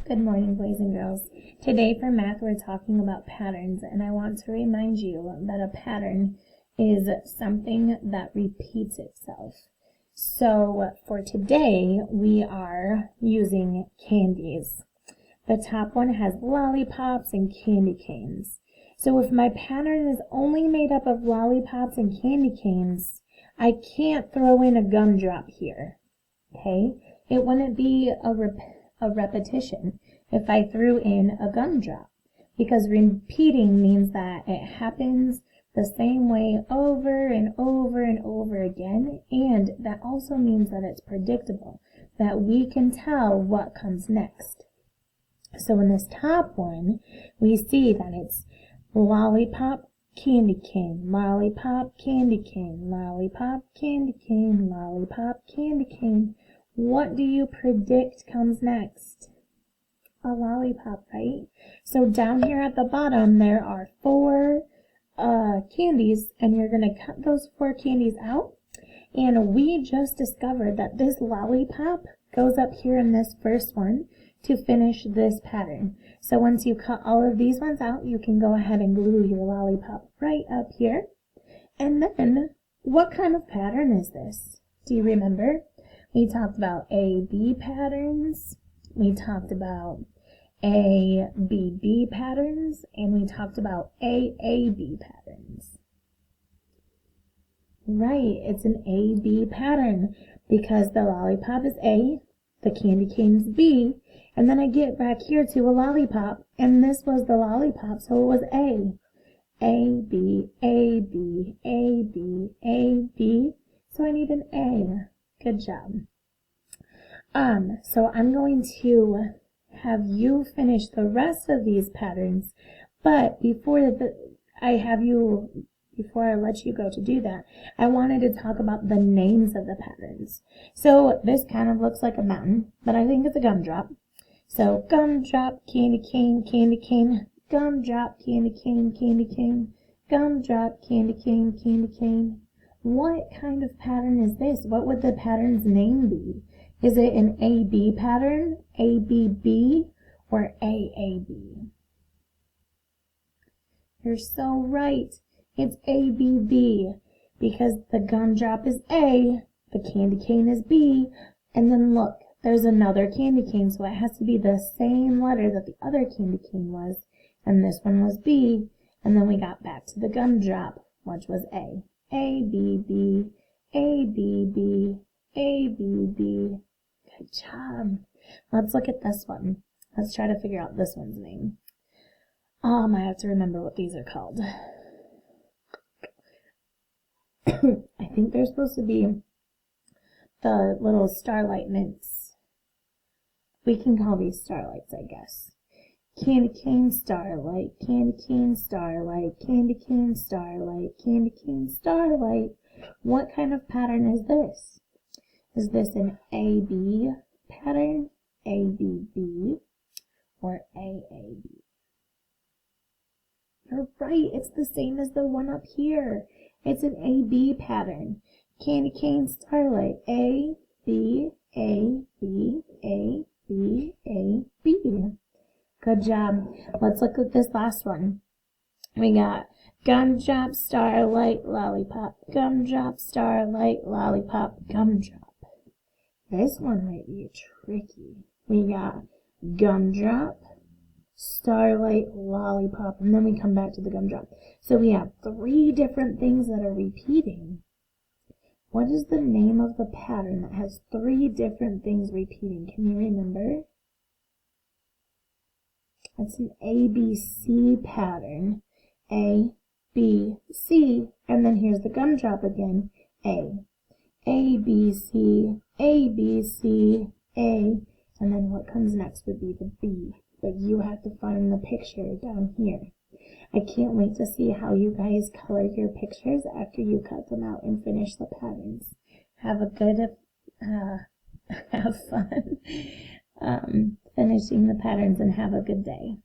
Good morning, boys and girls. Today for math, we're talking about patterns, and I want to remind you that a pattern is something that repeats itself. So for today, we are using candies. The top one has lollipops and candy canes. So if my pattern is only made up of lollipops and candy canes, I can't throw in a gumdrop here. Okay? It wouldn't be a repetition if I threw in a gumdrop, because repeating means that it happens the same way over and over and over again, and that also means that it's predictable, that we can tell what comes next. So in this top one, we see that it's lollipop, candy cane, lollipop, candy cane, lollipop, candy cane, lollipop, candy cane. What do you predict comes next? A lollipop, right? So down here at the bottom, there are 4 candies, and you're going to cut those 4 candies out. And we just discovered that this lollipop goes up here in this first one to finish this pattern. So once you cut all of these ones out, you can go ahead and glue your lollipop right up here. And then, what kind of pattern is this? Do you remember? We talked about A-B patterns, we talked about A-B-B patterns, and we talked about A-A-B patterns. Right, it's an A-B pattern because the lollipop is A, the candy cane is B, and then I get back here to a lollipop, and this was the lollipop, so it was A. A-B, A-B, A-B, A-B, so I need an A. Good job. So I'm going to have you finish the rest of these patterns, but before I let you go to do that, I wanted to talk about the names of the patterns. So this kind of looks like a mountain, but I think it's a gumdrop. So gumdrop, candy cane, gumdrop, candy cane, gumdrop, candy cane. What kind of pattern is this? What would the pattern's name be? Is it an A-B pattern, A-B-B, or A-A-B? You're so right. It's A-B-B, because the gumdrop is A, the candy cane is B, and then look, there's another candy cane, so it has to be the same letter that the other candy cane was, and this one was B, and then we got back to the gumdrop, which was A. A-B-B, A-B-B, A-B-B. Good job. Let's look at this one. Let's try to figure out this one's name. I have to remember what these are called. I think they're supposed to be the little starlight mints. We can call these starlights, I guess. Candy cane starlight, candy cane starlight, candy cane starlight, candy cane starlight. What kind of pattern is this? Is this an A-B pattern, A-B-B, or A-A-B? You're right, it's the same as the one up here. It's an A-B pattern. Candy cane starlight, A, B, A, B, A, B, A, B. Good job. Let's look at this last one. We got gumdrop, starlight, lollipop, gumdrop, starlight, lollipop, gumdrop. This one might be tricky. We got gumdrop, starlight, lollipop, and then we come back to the gumdrop. So we have 3 different things that are repeating. What is the name of the pattern that has 3 different things repeating? Can you remember? It's an ABC pattern. A, B, C, and then here's the gumdrop again. A. A, B, C, A, B, C, A, and then what comes next would be the B. But you have to find the picture down here. I can't wait to see how you guys color your pictures after you cut them out and finish the patterns. Have a good, have fun finishing the patterns, and have a good day.